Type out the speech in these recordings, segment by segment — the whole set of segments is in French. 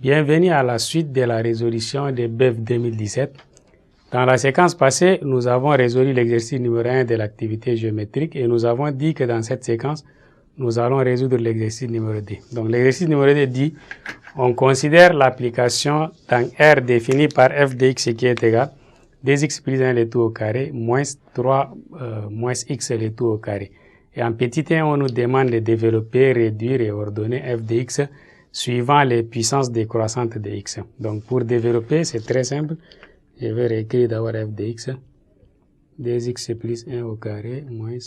Bienvenue à la suite de la résolution de BEF 2017. Dans la séquence passée, nous avons résolu l'exercice numéro 1 de l'activité géométrique et nous avons dit que dans cette séquence, nous allons résoudre l'exercice numéro 2. Donc l'exercice numéro 2 dit, on considère l'application dans R définie par f de x qui est égal 2x plus 1 le tout au carré moins 3 moins x le tout au carré. Et en petit 1, on nous demande de développer, réduire et ordonner f de x suivant les puissances décroissantes de x. Donc pour développer, c'est très simple. Je vais réécrire d'abord f de x. 2x plus 1 au carré moins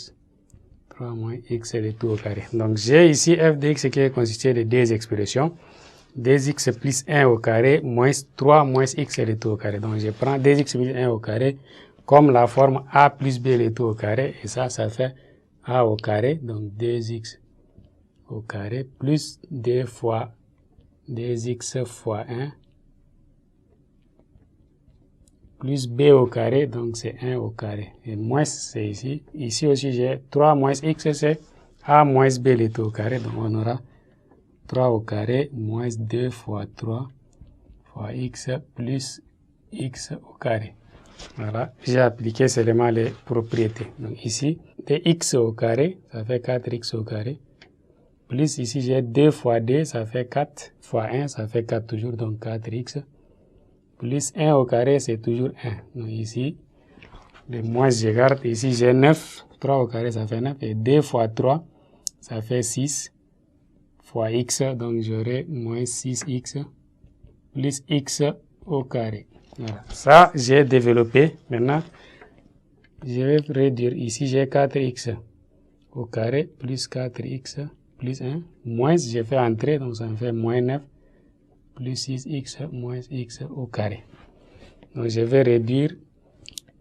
3 moins x le tout au carré. Donc j'ai ici f de x qui est constitué de deux expressions. 2x plus 1 au carré moins 3 moins x le tout au carré. Donc je prends 2x plus 1 au carré comme la forme a plus b le tout au carré. Et ça fait a au carré. Donc 2x au carré plus 2 fois 2x fois 1 plus b au carré, donc c'est 1 au carré. Et moins c'est ici. Ici aussi j'ai 3 moins x, c'est a moins b le tout au carré. Donc on aura 3 au carré moins 2 fois 3 fois x plus x au carré. Voilà, j'ai appliqué seulement les propriétés. Donc ici, dx au carré, ça fait 4x au carré. Plus ici, j'ai 2 fois 2, ça fait 4 fois 1, ça fait 4 toujours, donc 4x. Plus 1 au carré, c'est toujours 1. Donc ici, le moins je garde. Ici, j'ai 9. 3 au carré, ça fait 9. Et 2 fois 3, ça fait 6 fois x. Donc j'aurai moins 6x plus x au carré. Voilà. Ça, j'ai développé. Maintenant, je vais réduire. Ici, j'ai 4x au carré plus 4x plus 1. Moins, j'ai fait entrer, donc ça me fait moins 9 plus 6x moins x au carré. Donc je vais réduire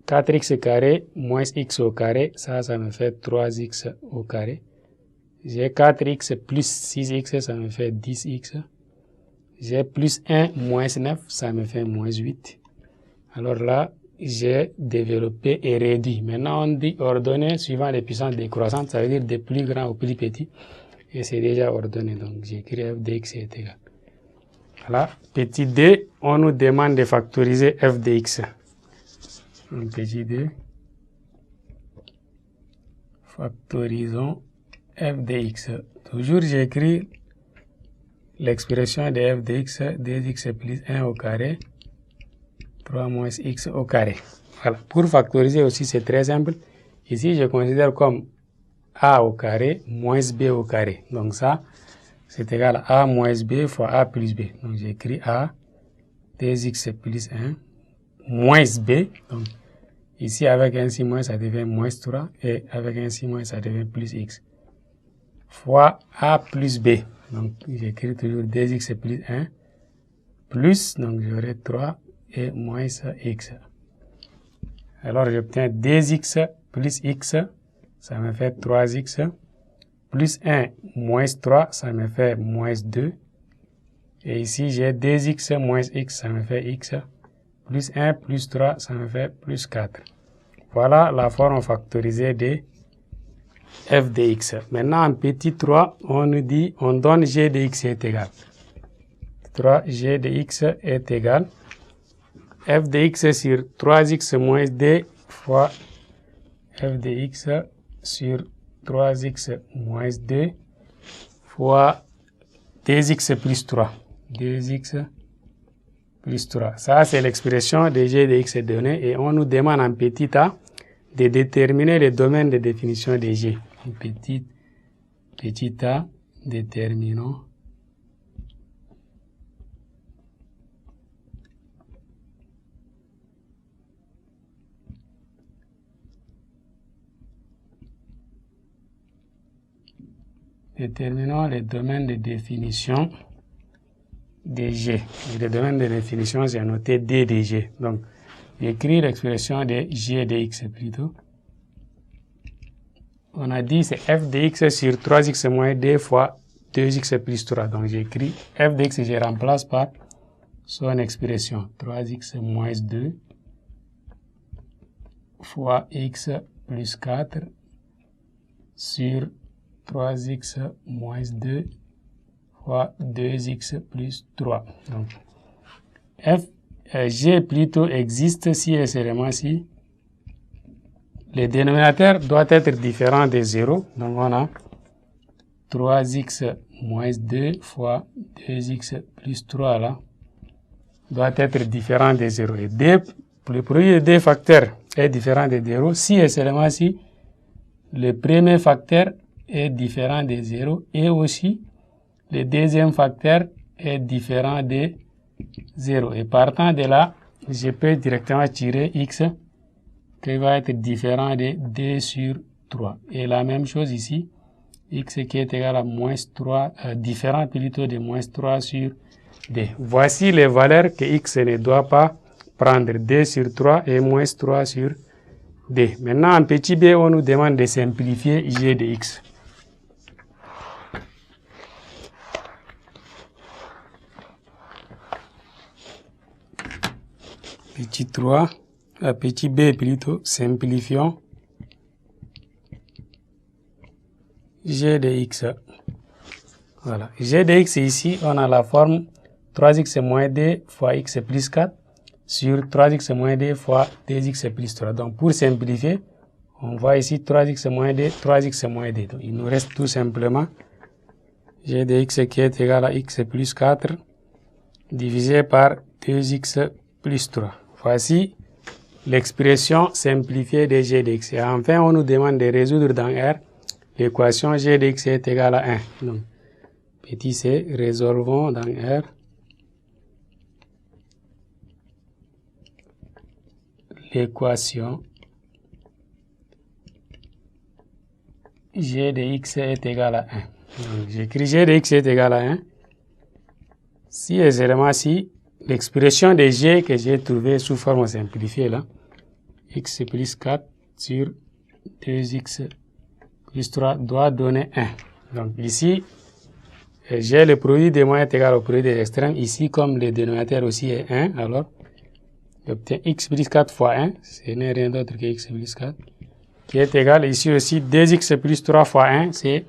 4x carré moins x au carré. Ça me fait 3x au carré. J'ai 4x plus 6x, ça me fait 10x. J'ai plus 1 moins 9, ça me fait moins 8. Alors là, j'ai développé et réduit. Maintenant, on dit ordonner suivant les puissances décroissantes, ça veut dire de plus grand au plus petit. Et c'est déjà ordonné, donc j'écris f de x est égal. Voilà, petit d, on nous demande de factoriser f de x. Donc petit d, factorisons f de x. Toujours j'écris l'expression de f de x, 2x plus 1 au carré, 3 moins x au carré. Voilà, pour factoriser aussi c'est très simple. Ici je considère comme a au carré moins b au carré. Donc ça, c'est égal à a moins b fois a plus b. Donc j'écris a 2x plus 1 moins b. Donc ici avec un 6 moins ça devient moins 3 et avec un 6 moins ça devient plus x. Fois a plus b. Donc j'écris toujours 2x plus 1 plus, donc j'aurai 3 et moins x. Alors j'obtiens 2x plus x, ça me fait 3x. Plus 1 moins 3, ça me fait moins 2. Et ici, j'ai 2x moins x, ça me fait x. Plus 1 plus 3, ça me fait plus 4. Voilà la forme factorisée de f de x. Maintenant, en petit 3, on nous dit, on donne g de x est égal. 3g de x est égal. F de x sur 3x moins 2 fois f de x sur 3x moins 2 fois 2x plus 3. 2x plus 3. Ça, c'est l'expression de g de x donnée et on nous demande en petit a de déterminer le domaine de définition de g. En petit a, déterminons le domaine de définition de G. Et le domaine de définition, c'est noté D de G. Donc, j'écris l'expression de G de X plutôt. On a dit c'est f de X sur 3x moins 2 fois 2x plus 3. Donc, j'écris f de X, je remplace par son expression. 3x moins 2 fois x plus 4 sur 3x moins 2 fois 2x plus 3. Donc, g plutôt existe si et seulement si le dénominateur doit être différent de 0. Donc, on a 3x moins 2 fois 2x plus 3 là doit être différent de 0. Et le produit de deux facteurs est différent de 0 si et seulement si le premier facteur est différent de 0 et aussi le deuxième facteur est différent de 0. Et partant de là, je peux directement tirer x qui va être différent de 2 sur 3. Et la même chose ici, x qui est égal à moins 3, différent plutôt de moins 3 sur 2. Voici les valeurs que x ne doit pas prendre, 2 sur 3 et moins 3 sur 2. Maintenant, en petit b, on nous demande de simplifier g de x. Petit 3, petit b plutôt, simplifions g de x. Voilà, g de x ici, on a la forme 3x moins 2 fois x plus 4 sur 3x moins 2 fois 2x plus 3. Donc, pour simplifier, on voit ici 3x moins 2, 3x moins 2. Donc, il nous reste tout simplement g de x qui est égal à x plus 4 divisé par 2x plus 3. Voici l'expression simplifiée de g de x. Et enfin, on nous demande de résoudre dans R l'équation g de x est égal à 1. Donc, petit c, résolvons dans R l'équation g de x est égal à 1. Donc, j'écris g de x est égal à 1 si et seulement si l'expression de g que j'ai trouvée sous forme simplifiée là, x plus 4 sur 2x plus 3 doit donner 1. Donc ici, j'ai le produit des moyens est égal au produit des extrêmes. Ici, comme le dénominateur aussi est 1, alors j'obtiens x plus 4 fois 1, ce n'est rien d'autre que x plus 4, qui est égal ici aussi 2x plus 3 fois 1, c'est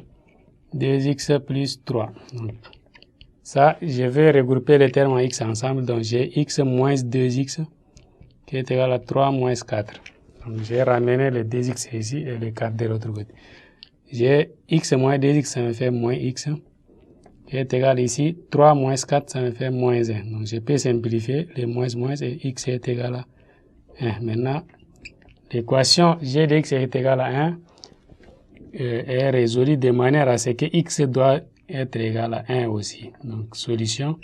2x plus 3. Donc, ça, je vais regrouper les termes en x ensemble, donc j'ai x moins 2x qui est égal à 3 moins 4. Donc j'ai ramené les 2x ici et les 4 de l'autre côté. J'ai x moins 2x, ça me fait moins x, qui est égal ici, 3 moins 4, ça me fait moins 1. Donc je peux simplifier les moins et x est égal à 1. Maintenant, l'équation g de x est égal à 1 est résolue de manière à ce que x doit être égal à 1 aussi. Donc solution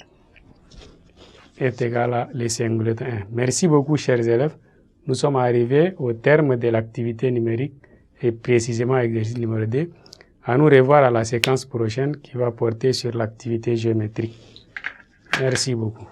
est égal à les singularités 1. Merci beaucoup, chers élèves. Nous sommes arrivés au terme de l'activité numérique et précisément exercice numéro 2. À nous revoir à la séquence prochaine qui va porter sur l'activité géométrique. Merci beaucoup.